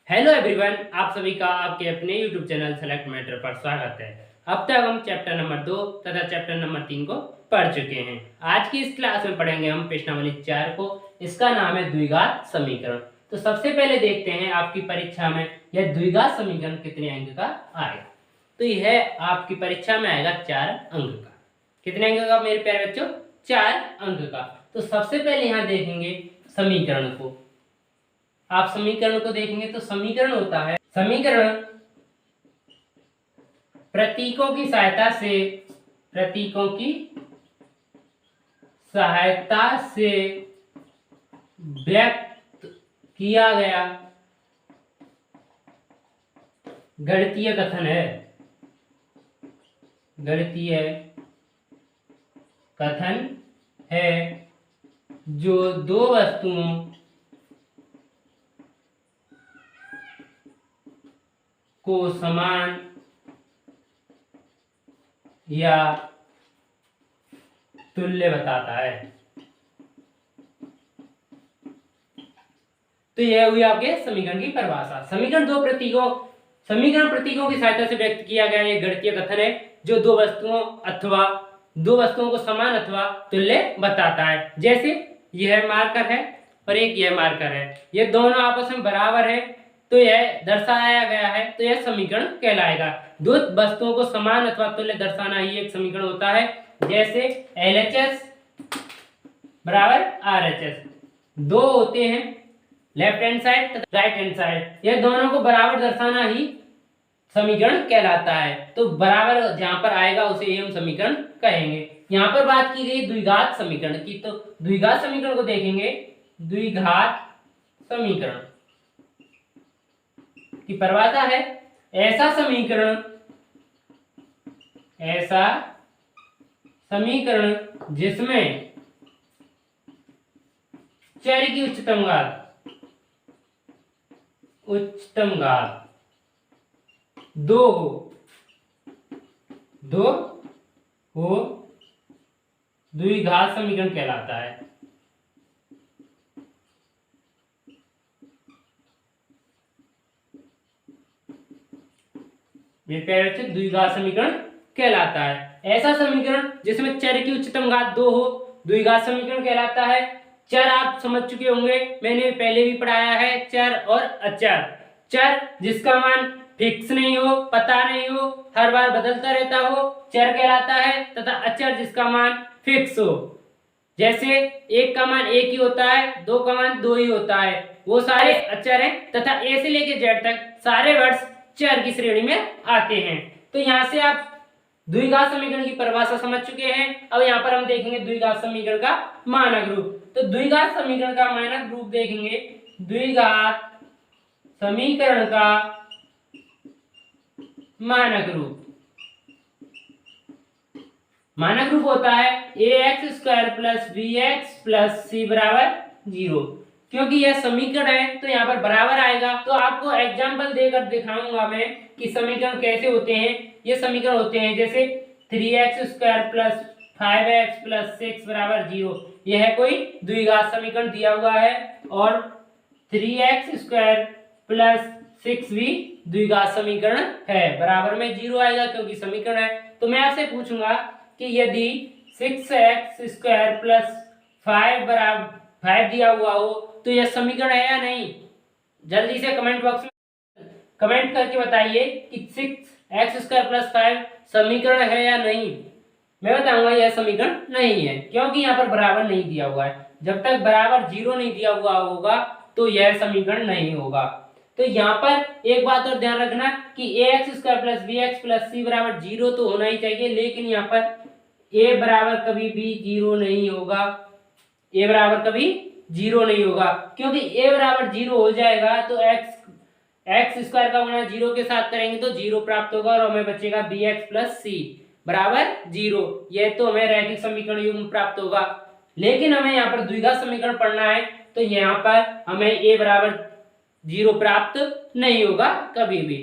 Hello everyone, आप सभी का आपके अपने यूट्यूब चैनल सेलेक्ट मैटर पर स्वागत है। अब तक हम चैप्टर नंबर 2 तथा चैप्टर नंबर 3 को पढ़ चुके हैं। आज की इस क्लास में पढ़ेंगे हम प्रश्नावली 4 को। इसका नाम है द्विघात समीकरण। तो सबसे पहले देखते हैं आपकी परीक्षा में यह द्विघात समीकरण कितने अंक का आएगा। तो यह आपकी परीक्षा में आएगा 4 अंक का। कितने अंक का मेरे प्यारे बच्चों? 4 अंक का। तो सबसे पहले यहाँ देखेंगे समीकरण को। आप समीकरण को देखेंगे तो समीकरण होता है, समीकरण प्रतीकों की सहायता से व्यक्त किया गया गणितीय कथन है जो दो वस्तुओं को समान या तुल्य बताता है। तो यह हुई आपके समीकरण की परिभाषा। समीकरण प्रतीकों की सहायता से व्यक्त किया गया एक गणितीय कथन है जो दो वस्तुओं को समान अथवा तुल्य बताता है। जैसे यह मार्कर है और एक यह मार्कर है, ये दोनों आपस में बराबर है, तो यह दर्शाया गया है, तो यह समीकरण कहलाएगा। दो वस्तुओं को समान अथवा तुल्य दर्शाना ही एक समीकरण होता है। जैसे LHS बराबर RHS, दो होते हैं लेफ्ट हैंड साइड तथा राइट हैंड साइड, यह दोनों को बराबर दर्शाना ही समीकरण कहलाता है। तो बराबर जहां पर आएगा उसे ही हम समीकरण कहेंगे। यहाँ पर बात की गई द्विघात समीकरण की, तो द्विघात समीकरण को देखेंगे। द्विघात समीकरण की परिभाषा है ऐसा समीकरण जिसमें चर की उच्चतम घात दो हो द्विघात समीकरण कहलाता है। मेरे प्यारे बच्चे, द्विघात समीकरण कहलाता है ऐसा समीकरण जिसमें चर की उच्चतम घात 2 हो, द्विघात समीकरण कहलाता है। चर आप समझ चुके होंगे, मैंने पहले भी पढ़ाया है, चर और अचर। चर जिसका मान फिक्स नहीं हो, पता नहीं हो, हर बार बदलता रहता हो, चर कहलाता है। तथा अचर जिसका मान फिक्स हो, जैसे एक का मान एक ही होता है, दो का मान दो ही होता है, वो सारे अचर हैं। तथा ए से लेकर जेड तक सारे वर्ड्स चर की श्रेणी में आते हैं। तो यहाँ से आप द्विघात समीकरण की परिभाषा समझ चुके हैं। अब यहाँ पर हम देखेंगे द्विघात समीकरण का मानक रूप। तो द्विघात समीकरण का मानक रूप देखेंगे। द्विघात समीकरण का मानक रूप होता है ax² + bx + c = 0। क्योंकि यह समीकरण है तो यहाँ पर बराबर आएगा। तो आपको एग्जाम्पल देकर दिखाऊंगा मैं कि समीकरण कैसे होते हैं। ये समीकरण होते हैं जैसे 3x² + 5x + 6 = 0। यह है कोई द्विघात समीकरण दिया हुआ है, और 3x² + 6 भी द्विघात समीकरण है, बराबर में 0 आएगा क्योंकि समीकरण है। तो मैं आपसे पूछूंगा कि यदि 6x² + 5 दिया हुआ हो तो यह समीकरण है या नहीं? जल्दी से कमेंट बॉक्स में कमेंट करके बताइए कि 6x² + 5 समीकरण है या नहीं। मैं बताऊंगा यह समीकरण नहीं है, क्योंकि यहाँ पर बराबर नहीं दिया हुआ है। जब तक बराबर 0 नहीं दिया हुआ होगा तो यह समीकरण नहीं होगा। तो यहाँ पर एक बात और ध्यान रखना कि ax² + bx + c = 0 तो होना ही चाहिए, लेकिन यहाँ पर a बराबर कभी भी 0 नहीं होगा। a बराबर कभी 0 नहीं होगा, क्योंकि a बराबर 0 हो जाएगा तो x² का गुणा 0 के साथ करेंगे तो 0 प्राप्त होगा, और हमें बचेगा bx + c = 0। यह तो हमें रैखिक समीकरण युग्म प्राप्त होगा। लेकिन हमें यहाँ पर द्विघात समीकरण पढ़ना है, तो यहाँ पर हमें a बराबर 0 प्राप्त नहीं होगा कभी भी।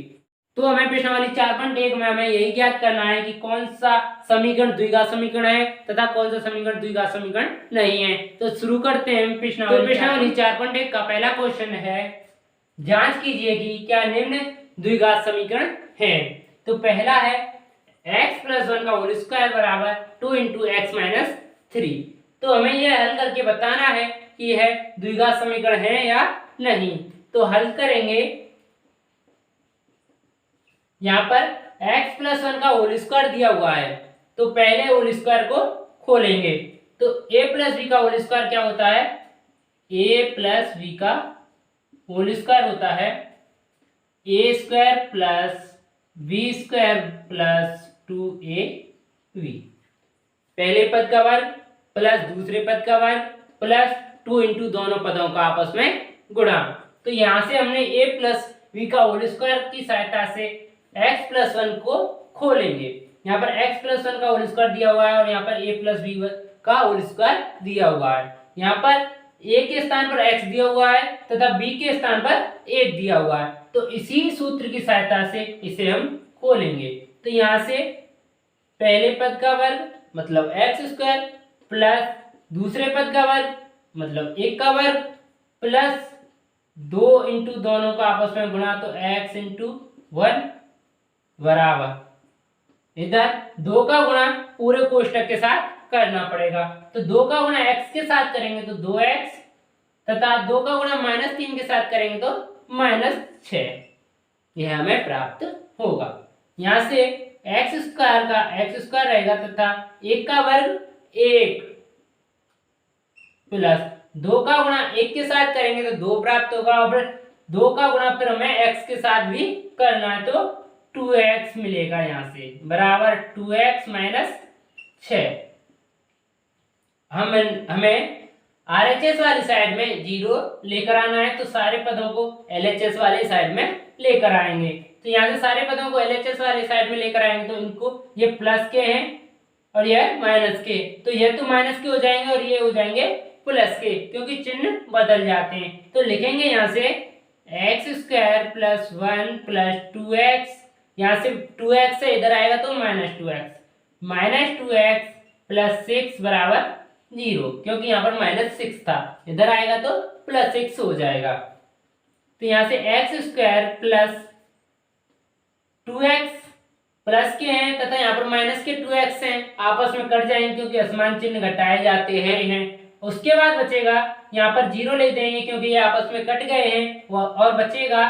तो हमें प्रश्नावली 4.1 में हमें यही ज्ञात करना है कि कौन सा समीकरण द्विघात समीकरण है तथा कौन सा समीकरण द्विघात समीकरण नहीं है। तो शुरू करते हैं प्रश्नावली 4.1 का पहला क्वेश्चन है, जांच कीजिए कि क्या निम्न द्विघात समीकरण है। तो पहला है x प्लस 1 का होल स्क्वायर बराबर 2 इंटू एक्स माइनस 3। तो हमें यह हल करके बताना है कि यह द्विघात समीकरण है या नहीं। तो हल करेंगे, यहाँ पर x प्लस 1 का होल स्क्वायर दिया हुआ है, तो पहले होल स्क्वायर को खोलेंगे। तो a प्लस बी का होल स्क्वायर क्या होता है, a प्लस बी का होल स्क्वायर होता है a square plus b square plus 2ab। पहले पद का वर्ग प्लस दूसरे पद का वर्ग प्लस 2 इंटू दोनों पदों का आपस में गुणा। तो यहां से हमने a प्लस बी का होल स्क्वायर की सहायता से x प्लस 1 को खोलेंगे। यहाँ पर x प्लस 1 का होल स्क्वायर दिया हुआ है और यहाँ पर a प्लस बी का होल स्क्वायर दिया हुआ है। यहाँ पर a के स्थान पर x दिया हुआ है तथा b के स्थान पर 1 दिया हुआ है। तो इसी सूत्र की सहायता से इसे हम खोलेंगे। तो यहाँ से पहले पद का वर्ग मतलब एक्स स्क्वायर प्लस दूसरे पद का वर्ग मतलब 1 का वर्ग प्लस 2 इंटू दोनों का आपस में गुणा, तो x इंटू 1 बराबर इधर 2 का गुणा पूरे कोष्टक के साथ करना पड़ेगा। तो 2 का गुणा x के साथ करेंगे तो 2x तथा 2 का गुणा -3 के साथ करेंगे तो -6। यह हमें प्राप्त होगा। यहाँ से एक्स स्क्वायर का एक्स स्क्वायर रहेगा तथा 1 का वर्ग 1 प्लस 2 का गुणा 1 के साथ करेंगे तो 2 प्राप्त होगा और 2 का गुणा फिर हमें x के साथ भी करना है तो 2x मिलेगा यहाँ से बराबर 2x माइनस 6। हमें RHS वाली साइड में 0 लेकर आना है, तो सारे पदों को LHS वाली साइड में लेकर आएंगे। तो यहाँ से सारे पदों को LHS वाली साइड में लेकर आएंगे तो इनको ये प्लस के हैं और ये माइनस के, तो ये तो माइनस के हो जाएंगे और ये हो जाएंगे प्लस के, क्योंकि चिन्ह बदल जाते हैं। तो लिखेंगे यहाँ से x square plus 1 plus 2x, यहाँ से 2x से इधर आएगा तो -2x प्लस 6 बराबर 0, क्योंकि यहाँ पर -6 था, इधर आएगा तो +6 हो जाएगा। तो यहाँ से x square plus 2x plus के हैं तथा यहाँ पर माइनस के 2x हैं, आपस में कट जाएंगे क्योंकि असमान चिन्ह घटाए जाते हैं। उसके बाद बचेगा यहाँ पर 0 ले देंगे क्योंकि ये आपस में कट गए हैं, और बचेगा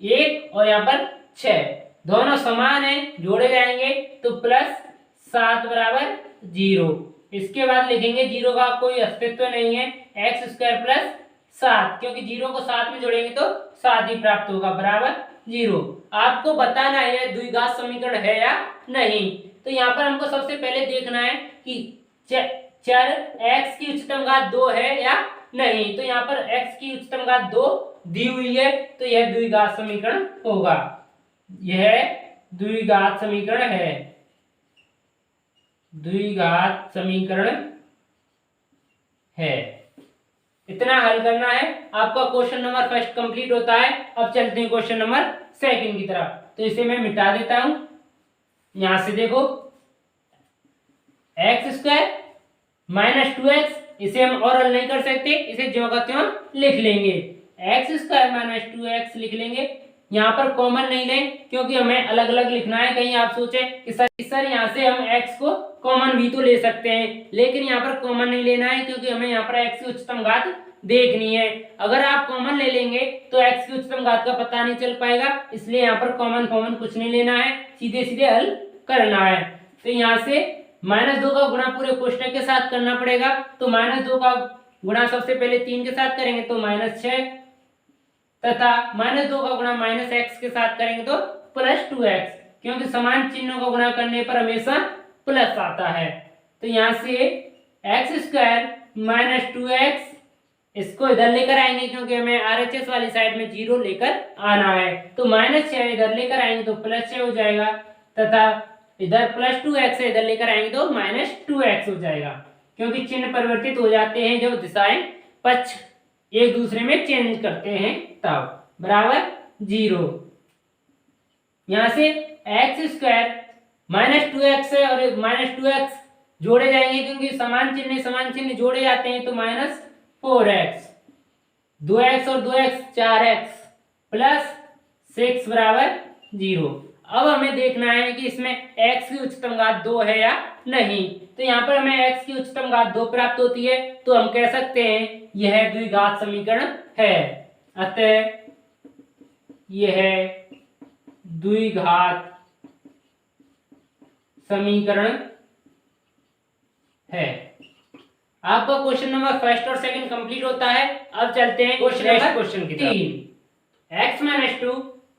1 और यहाँ पर 6, दोनों समान हैं, जोड़े जाएंगे तो +7 बराबर 0। इसके बाद लिखेंगे 0 का कोई अस्तित्व नहीं है, एक्स स्क्वायर प्लस 7, क्योंकि 0 को 7 में जोड़ेंगे तो 7 ही प्राप्त होगा बराबर 0। आपको बताना है द्विघात समीकरण है या नहीं। तो यहाँ पर हमको सबसे पहले देखना है कि चर x की उच्चतम घात 2 है या नहीं। तो यहाँ पर x की उच्चतम घात 2 दी हुई है, तो यह द्विघात समीकरण होगा, यह द्विघात समीकरण है, द्विघात समीकरण है। इतना हल करना है, आपका क्वेश्चन नंबर फर्स्ट कंप्लीट होता है। अब चलते हैं क्वेश्चन नंबर सेकंड की तरफ। तो इसे मैं मिटा देता हूं, यहां से देखो एक्स स्क्वायर माइनस 2x, इसे हम और हल नहीं कर सकते, इसे ज्यों का त्यों लिख लेंगे, एक्स स्क्वायर माइनस 2x लिख लेंगे। यहाँ पर कॉमन नहीं लें क्योंकि हमें अलग अलग लिखना है, कहीं आप सोचे कि सर यहाँ से हम x को कॉमन भी तो ले सकते हैं, लेकिन यहाँ पर कॉमन नहीं लेना है क्योंकि हमें यहाँ पर x की उच्चतम घात देखनी है। अगर आप कॉमन ले लेंगे तो x की उच्चतम घात का पता नहीं चल पाएगा, इसलिए यहाँ पर कॉमन कुछ नहीं लेना है, सीधे सीधे हल करना है। तो यहाँ से -2 का गुणा पूरे कोष्टक के साथ करना पड़ेगा। तो -2 का गुणा सबसे पहले 3 के साथ करेंगे तो -6 तथा -2 का गुणा -x के साथ करेंगे तो +2x, क्योंकि समान चिन्हों का गुणा करने पर हमेशा प्लस आता है। तो यहाँ से एक्स स्क्वायर माइनस 2x, इसको इधर लेकर आएंगे क्योंकि हमें RHS वाली साइड में 0 लेकर आना है, तो -6 इधर लेकर आएंगे तो +6 हो जाएगा तथा इधर +2x है, इधर लेकर आएंगे तो -2x हो जाएगा, क्योंकि चिन्ह परिवर्तित हो जाते हैं जब दिशाएं पक्ष एक दूसरे में चेंज करते हैं तब, बराबर 0। यहाँ से एक्स स्क्वायर -2x है और -2x जोड़े जाएंगे क्योंकि समान चिन्ह जोड़े जाते हैं, तो -4x, 2x और 2x 4x प्लस 6 बराबर 0। अब हमें देखना है कि इसमें x की उच्चतम घात 2 है या नहीं। तो यहाँ पर हमें x की उच्चतम घात 2 प्राप्त होती है, तो हम कह सकते हैं यह द्विघात समीकरण है। अतः यह द्विघात समीकरण है। आपका क्वेश्चन नंबर फर्स्ट और सेकंड कंप्लीट होता है। अब चलते हैं क्वेश्चन की तरफ। x - 2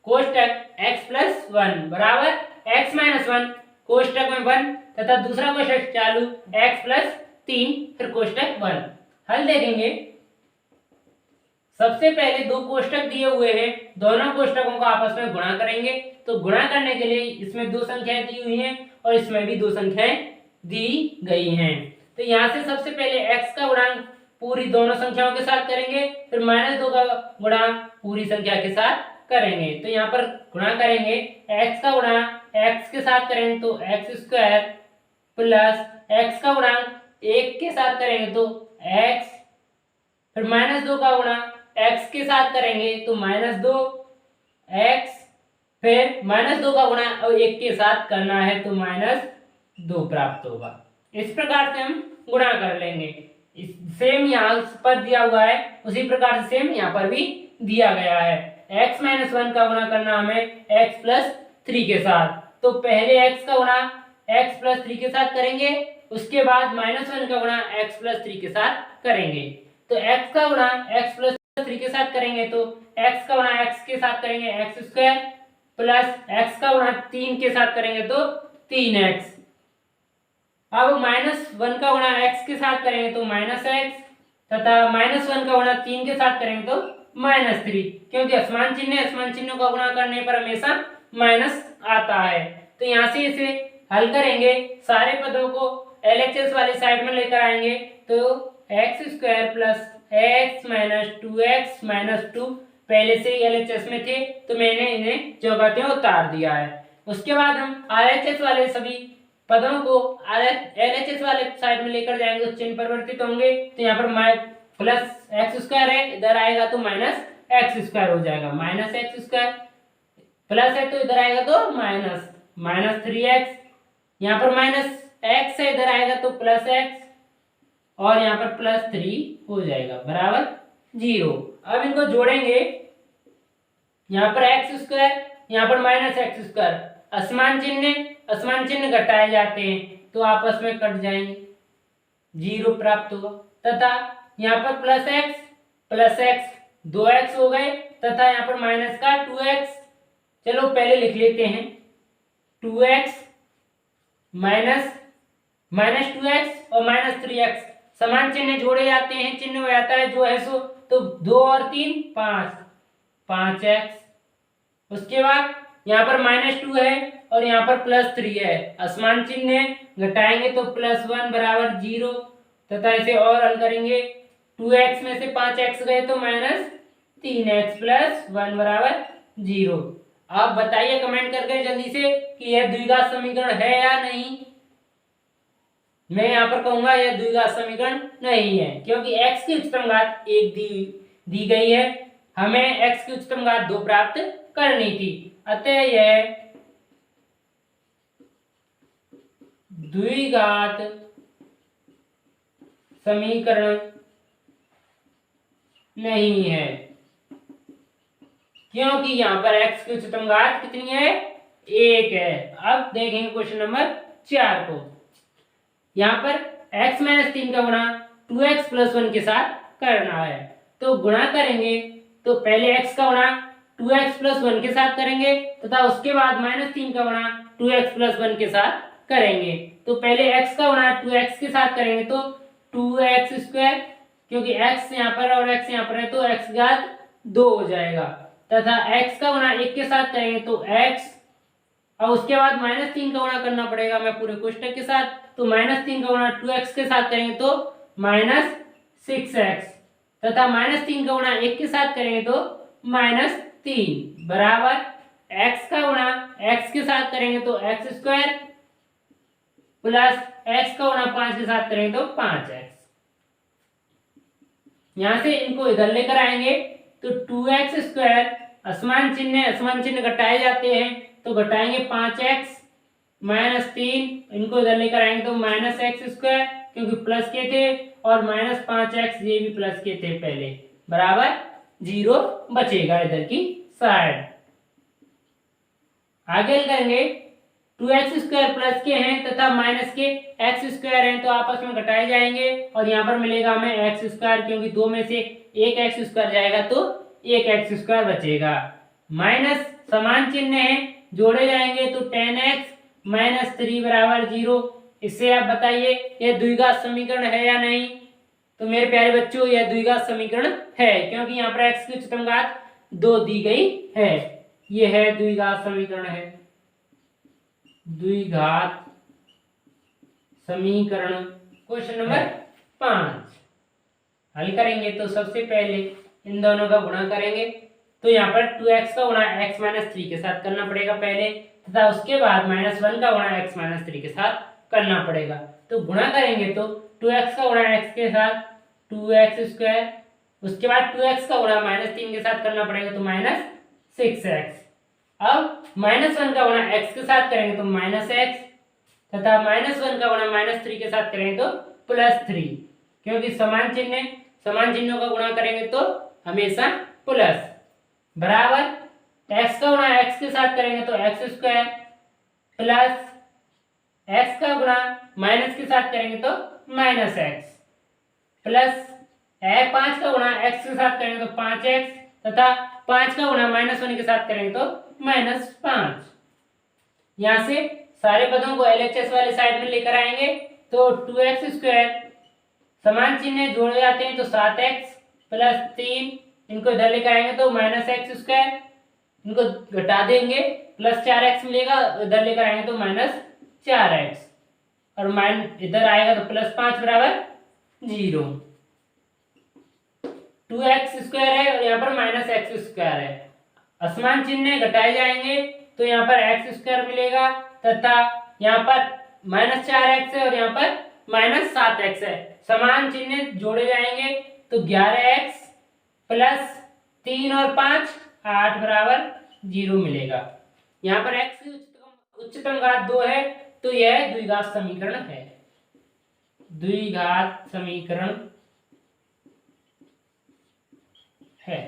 कोष्टक x + 1 बराबर x - 1 कोष्टक में 1 तथा दूसरा कोष्टक चालू x + 3 फिर कोष्टक 1। हल देखेंगे। सबसे पहले दो कोष्टक दिए हुए हैं, दोनों कोष्टकों को आपस में गुणा करेंगे। तो गुणा करने के लिए इसमें दो संख्याएं दी हुई हैं और इसमें भी दो संख्याएं दी गई हैं। तो यहाँ से सबसे पहले x का गुणांक पूरी दोनों संख्याओं के साथ करेंगे, फिर -2 का गुणांक पूरी संख्या के साथ करेंगे। तो यहाँ पर गुणा करेंगे, x का गुणांक x के साथ करेंगे तो x² प्लस x का गुणांक 1 के साथ करेंगे तो x, फिर -2 का गुणा x के साथ करेंगे तो -2x, फिर -2 का गुणा और 1 के साथ करना है तो -2 प्राप्त होगा। इस प्रकार से हम गुणा कर लेंगे। सेम यहाँ पर दिया हुआ है, उसी प्रकार से सेम यहाँ पर भी दिया गया है। x - 1 का गुणा करना हमें x + 3 के साथ। तो पहले x का गुणा x + 3 के साथ करेंगे, उसके बाद -1 का गुणा x + 3 के साथ करेंगे। तो x का गुणा x + 3 के साथ करेंगे तो x का गुणा x के साथ करेंगे x² प्लस x का गुणा 3 के साथ करेंगे तो 3x। अब -1 का गुणा x के साथ करेंगे तो -x तथा -1 का गुणा 3 के साथ करेंगे तो -3, क्योंकि असमान चिन्ह का गुणा करने पर हमेशा माइनस आता है। तो यहाँ से इसे हल करेंगे, सारे पदों को LHS वाली साइड में लेकर आएंगे तो x² प्लस x - 2x - 2 पहले से ही LHS में थे तो मैंने इन्हें जगह उतार दिया है। उसके बाद हम RHS वाले सभी पदों को LHS वाले साइड में लेकर जाएंगे तो चिन्ह परिवर्तित होंगे। तो यहाँ पर प्लस x² है, इधर आएगा तो -x² हो जाएगा, -x² प्लस है तो इधर आएगा तो -3x, यहाँ पर -x है, इधर आएगा तो +x और यहाँ पर +3 हो जाएगा बराबर 0। अब इनको जोड़ेंगे, यहाँ पर x², यहाँ पर -x², असमान चिन्ह घटाए जाते हैं तो आपस में कट जाएंगे, 0 प्राप्त होगा। तथा यहाँ पर +x 2x हो गए तथा यहाँ पर माइनस का 2x, चलो पहले लिख लेते हैं 2x -2x और -3x समान चिन्ह जोड़े जाते हैं, चिन्ह हो जाता है जो है सो, तो 2 और 3 5x। उसके बाद यहाँ पर -2 है और यहाँ पर +3 है, असमान चिन्ह घटाएंगे तो +1 बराबर 0 तथा इसे और हल करेंगे, 2x में से 5x गए तो -3x + 1 बराबर 0। आप बताइए कमेंट करके जल्दी से कि यह द्विघात समीकरण है या नहीं। मैं यहाँ पर कहूंगा यह द्विघात समीकरण नहीं है, क्योंकि x की उच्चतम घात 1 दी गई है, हमें x की उच्चतम घात 2 प्राप्त करनी थी। अतः यह द्विघात समीकरण नहीं है, क्योंकि यहाँ पर x की उच्चतम घात कितनी है, 1 है। अब देखेंगे क्वेश्चन नंबर 4 को। यहाँ पर x - 3 का गुणा 2x + 1 के साथ करना है। तो गुणा करेंगे तो पहले x का गुणा 2x + 1 के साथ करेंगे तथा उसके बाद -3 का गुणा 2x + 1 के साथ करेंगे। तो पहले x का गुणा 2x के साथ करेंगे तो 2x², क्योंकि x यहाँ पर और x यहाँ पर है तो x घात 2 हो जाएगा तथा x का गुणा 1 के साथ करेंगे तो x, और उसके बाद -3 का गुणा करना पड़ेगा मैं पूरे कोष्टक के साथ, तो -3 का गुणा 2x के साथ करेंगे तो -6x तथा -3 का गुणा 1 के साथ करेंगे तो -3 बराबर x का गुणा x के साथ करेंगे तो x² प्लस x का गुणा 5 के साथ करेंगे तो 5x। यहां से इनको इधर लेकर आएंगे तो 2x² असमान चिन्ह घटाए जाते हैं, तो घटाएंगे 5x माइनस 3, इनको इधर लेकर आएंगे तो माइनस एक्स स्क्वायर, क्योंकि प्लस के थे, और माइनस 5x ये भी प्लस के थे पहले, बराबर 0 बचेगा इधर की साइड। आगे करेंगे 2x स्क्वायर प्लस के हैं तथा माइनस के x स्क्वायर हैं, तो आपस में घटाए जाएंगे और यहाँ पर मिलेगा हमें x स्क्वायर, क्योंकि दो में से एक x स्क्वायर जाएगा तो एक x स्क्वायर बचेगा। माइनस समान चिन्ह है, जोड़े जाएंगे तो 10x माइनस 3 बराबर 0। इससे आप बताइए यह द्विघात समीकरण है या नहीं। तो मेरे प्यारे बच्चों यह द्विघात समीकरण है, क्योंकि यहाँ पर x की उच्चतम घात 2 दी गई है। यह है द्विघात समीकरण है, द्विघात समीकरण। क्वेश्चन नंबर 5 हल करेंगे तो सबसे पहले इन दोनों का गुणा करेंगे, तो यहाँ पर 2x का गुणा x माइनस 3 के साथ करना पड़ेगा पहले, तथा उसके बाद -1 का गुणा x माइनस 3 के साथ करना पड़ेगा। तो गुणा करेंगे तो 2x का गुणा x के साथ 2x स्क्वायर, उसके बाद 2x का गुणा -3 के साथ करना पड़ेगा तो -6x। अब -1 का गुणा x के साथ करेंगे तो -x, तथा -1 का गुणा -3 के साथ करेंगे तो +3, क्योंकि समान चिन्हों का गुणा करेंगे तो हमेशा प्लस, बराबर x का गुणा x के साथ करेंगे तो x स्क्वायर, प्लस x का गुणा माइनस के साथ करेंगे तो -x, प्लस 5 का गुणा x के साथ करेंगे तो 5x, तथा 5 का गुणा -1 के साथ करेंगे तो -5। यहाँ से सारे पदों को LHS वाले साइड में लेकर आएंगे तो 2x स्क्वायर, समान चिन्ह जोड़े जाते हैं तो 7x प्लस 3, इनको इधर लेकर आएंगे तो -x स्क्वायर, इनको घटा देंगे +4x मिलेगा, इधर लेकर आएंगे तो -4x, और इधर आएगा तो +5 बराबर 0। 2x स्क्वायर है और यहाँ पर -x स्क्वायर है, असमान चिन्ह घटाए जाएंगे तो यहाँ पर x स्क्वायर मिलेगा, तथा यहाँ पर -4x है और यहाँ पर -7x है, समान चिन्ह जोड़े जाएंगे तो 11x प्लस 3 और 5 8 बराबर 0 मिलेगा। यहाँ पर x की उच्चतम घात 2 है, तो यह द्विघात समीकरण है, द्विघात समीकरण है।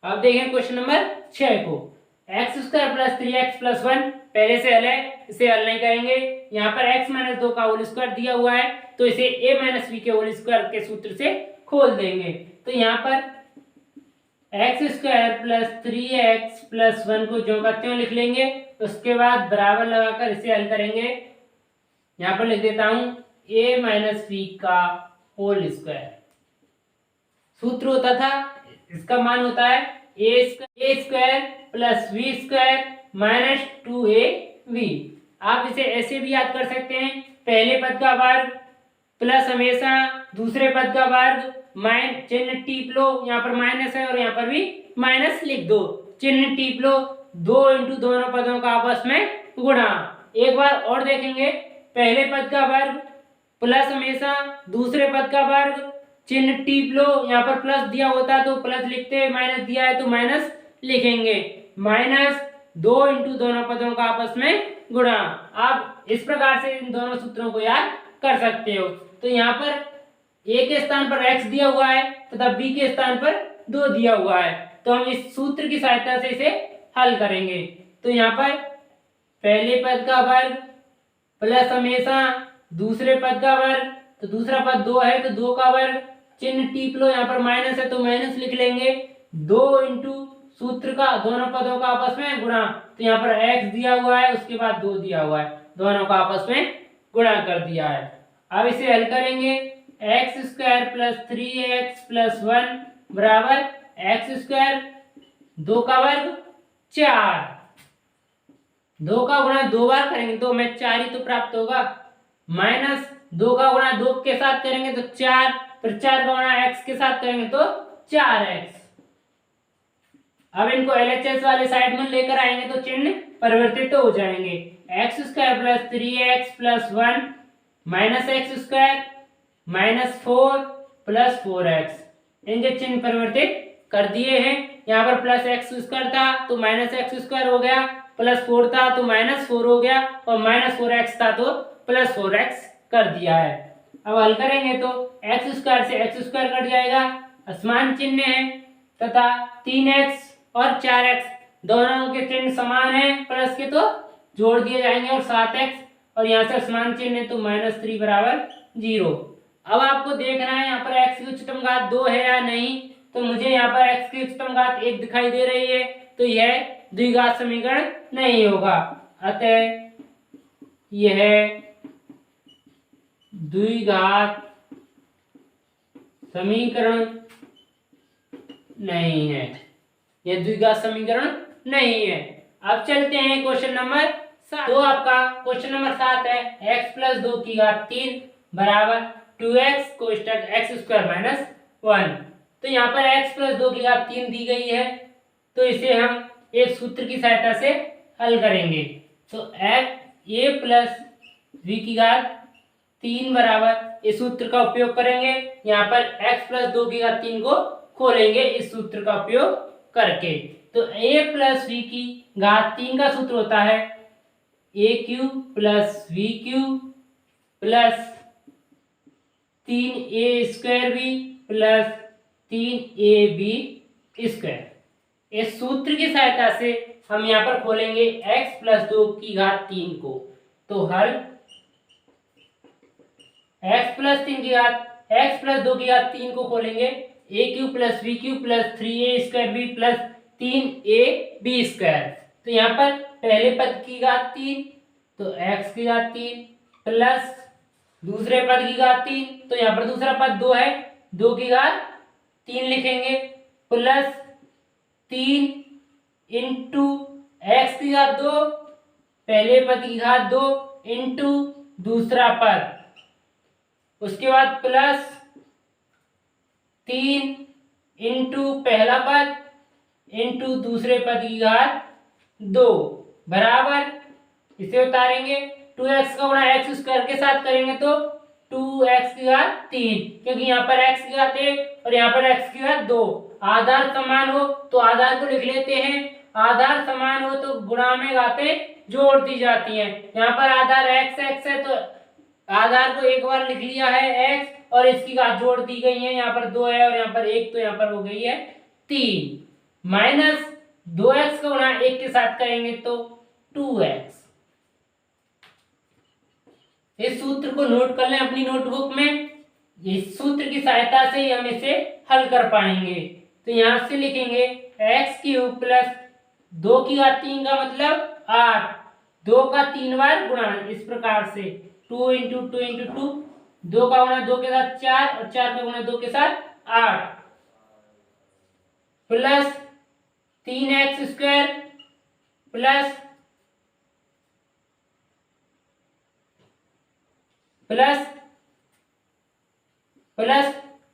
अब देखें क्वेश्चन नंबर 6 को, x square plus 3x plus 1 पहले से हल है, इसे हल नहीं करेंगे। यहाँ पर x माइनस 2 का होल स्क्वायर दिया हुआ है, तो इसे a माइनस बी के होल स्क्वायर के सूत्र से खोल देंगे। तो यहाँ पर x square plus 3x plus 1 को ज्यों का त्यों लिख लेंगे, उसके बाद बराबर लगाकर इसे हल करेंगे। यहाँ पर लिख देता हूं a माइनस बी का होल स्क्वायर, सूत्र होता था, इसका मान होता है a square plus v square minus 2ab। आप इसे ऐसे भी याद कर सकते हैं, पहले पद का वर्ग प्लस हमेशा दूसरे पद का वर्ग, चिन्ह टीप लो, यहाँ पर माइनस है और यहाँ पर भी माइनस लिख दो, चिन्ह टीप लो, 2 इंटू दोनों पदों का आपस में गुणा। एक बार और देखेंगे, पहले पद का वर्ग प्लस हमेशा दूसरे पद का वर्ग, चिन्ह टीप लो, यहाँ पर प्लस दिया होता तो प्लस लिखते, माइनस दिया है तो माइनस लिखेंगे, -2 इंटू दोनों पदों का आपस में गुणा। आप इस प्रकार से इन दोनों सूत्रों को याद कर सकते हो। तो यहाँ पर a के स्थान पर x दिया हुआ है तथा b के स्थान पर 2 दिया हुआ है, तो हम इस सूत्र की सहायता से इसे हल करेंगे। तो यहाँ पर पहले पद का वर्ग प्लस हमेशा दूसरे पद का वर्ग, तो दूसरा पद 2 है तो 2 का वर्ग, चिन्ह टीप लो, यहाँ पर माइनस है तो माइनस लिख लेंगे, 2 इंटू सूत्र का दोनों पदों का आपस में गुणा। तो यहाँ पर x दिया हुआ है, उसके बाद 2 दिया हुआ है, दोनों का आपस में गुणा कर दिया है। अब इसे हल करेंगे, x square plus 3x plus 1 बराबर x स्क्वायर 2 का वर्ग 4, 2 का गुणा 2 बार करेंगे तो हमें 4 ही तो प्राप्त होगा, माइनस 2 का गुणा 2 के साथ करेंगे तो 4, फिर 4 का गुणा x के साथ करेंगे तो 4x। अब इनको LHS वाले साइड में लेकर आएंगे तो चिन्ह परिवर्तित हो जाएंगे, x square plus 3x plus 1 minus x square minus 4 plus 4x, इनके चिन्ह परिवर्तित कर दिए हैं। यहाँ पर प्लस एक्स स्क्वायर था तो माइनस एक्स स्क्वायर हो गया, प्लस 4 था तो माइनस 4 हो गया, और माइनस 4x था तो प्लस 4x कर दिया है। अब हल करेंगे तो एक्स स्क्वायर से एक्स स्क्वायर कट जाएगा, असमान चिन्ह है, तथा 3x और 4x दोनों के चिन्ह समान है प्लस के, तो जोड़ दिए जाएंगे, और 7x और यहाँ से असमान चिन्ह है तो -3 बराबर 0। अब आपको देखना है यहाँ पर x की उच्चतम घात 2 है या नहीं। तो मुझे यहाँ पर x की उच्चतम घात 1 दिखाई दे रही है, तो यह द्विघात समीकरण नहीं होगा, अतः यह द्विघात समीकरण नहीं है, यह द्विघात समीकरण नहीं है। अब चलते हैं क्वेश्चन नंबर 7। तो आपका क्वेश्चन नंबर 7 है x + 2 की घात 3 बराबर 2x कोष्टक x स्क्वायर माइनस 1। तो यहाँ पर x + 2 की घात 3 दी गई है, तो इसे हम एक सूत्र की सहायता से हल करेंगे। तो a + b की घात 3 बराबर इस सूत्र का उपयोग करेंगे। यहाँ पर x + 2 की घात 3 को खोलेंगे इस सूत्र का उपयोग करके। तो a + b की घात 3 का सूत्र होता है a³ + b³ + 3a² + 3ab²। इस सूत्र की सहायता से हम यहाँ पर खोलेंगे x + 2 की घात 3 को। तो हल x + 2 की घात 3 को खोलेंगे a³ + b³ + 3a² + 3ab²। तो यहाँ पर पहले पद की घात 3 तो x की घात 3 प्लस दूसरे पद की घात 3, तो यहाँ पर दूसरा पद 2 है, 2 की घात 3 लिखेंगे, प्लस 3 इंटू एक्स की घात 2 पहले पद की घात 2 इंटू दूसरा पद, उसके बाद प्लस 3 इंटू पहला पद इंटू दूसरे पद की घात 2 बराबर, इसे उतारेंगे 2x का गुणा एक्स स्क्वायर के साथ करेंगे तो 2x की घात 3, क्योंकि यहाँ पर x की घात 1 और यहाँ पर x की घात 2। आधार समान हो तो आधार को लिख लेते हैं, आधार समान हो तो गुणा में घातें जोड़ दी जाती हैं। यहाँ पर आधार x है तो आधार को एक बार लिख लिया है x और इसकी घात जोड़ दी गई है, यहाँ पर 2 है और यहाँ पर 1, तो यहाँ पर हो गई है 3 माइनस 2x का गुणा 1 के साथ करेंगे तो 2x। इस सूत्र को नोट कर लें अपनी नोटबुक में, इस सूत्र की सहायता से ही हम इसे हल कर पाएंगे। तो यहां से लिखेंगे x³ + 2 की घात 3 का मतलब 8, 2 का 3 बार गुणा, इस प्रकार से 2 × 2 × 2, 2 का गुणा 2 के साथ 4 और 4 का गुणा 2 के साथ 8 plus 3x² plus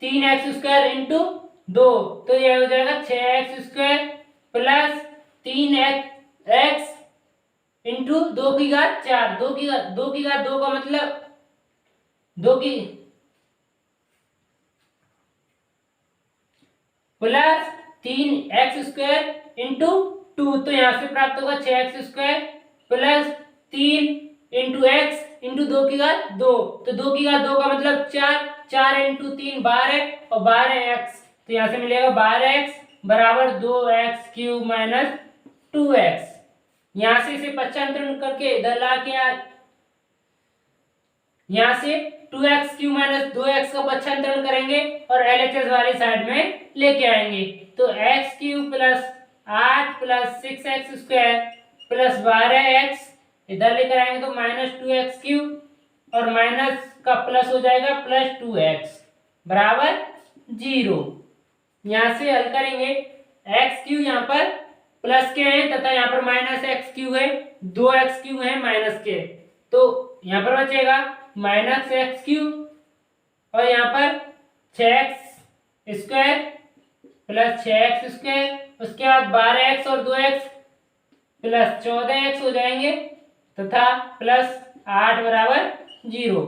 3x² into 2, तो यह हो जाएगा 6x² प्लस 3x इंटू 2 की घात 4, 2 की घात 2 का मतलब 2 की प्लस 3x² इंटू 2, तो यहां से प्राप्त होगा 6x² plus 3 into x into 2 की घात 2, तो 2 की घात 2 का मतलब 4, 4 इंटू 3 12 और 12x, तो यहां से मिलेगा 12x बराबर 2x³ माइनस 2x। यहां से इसे पक्षांतरण करके इधर ला के यहां से 2x³ माइनस 2x का पक्षांतरण करेंगे और LHS वाली साइड में लेके आएंगे, तो x³ plus 8 plus 6x² plus 12x इधर लेकर आएंगे तो -2x³ और माइनस का प्लस हो जाएगा प्लस 2x बराबर 0। यहां से हल करेंगे x³ यहाँ पर प्लस के हैं तथा यहाँ पर -x³ है, 2x³ है माइनस के, तो यहाँ पर बचेगा -x³ और यहाँ पर 6x² प्लस 6x², उसके बाद 12x और 2x प्लस 14x हो जाएंगे तथा प्लस 8 बराबर 0।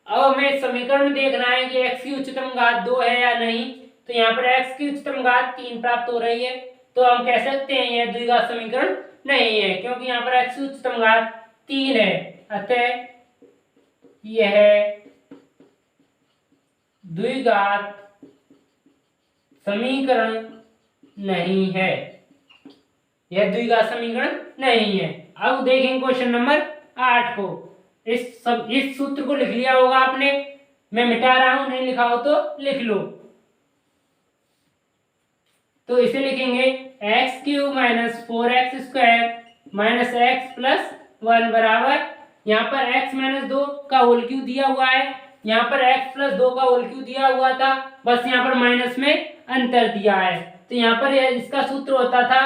अब हमें समीकरण में देखना है कि x की उच्चतम घात 2 है या नहीं। तो यहाँ पर x की उच्चतम घात 3 प्राप्त हो रही है। तो हम कह सकते हैं यह द्विघात समीकरण नहीं है, क्योंकि यहाँ पर x की उच्चतम घात 3 है, अतः यह द्विघात समीकरण नहीं है, यह द्विघात समीकरण नहीं है। अब देखेंगे क्वेश्चन नंबर 8 को। इस सूत्र को लिख लिया होगा आपने, मैं मिटा रहा हूं, नहीं लिखा हो तो लिख लो। तो इसे लिखेंगे x³ - 4x² - x+1 बराबर, यहाँ पर x - 2 का होल क्यूब दिया हुआ है, यहाँ पर x+2 का होल क्यूब दिया हुआ था, बस यहाँ पर माइनस में अंतर दिया है। तो यहाँ पर इसका सूत्र होता था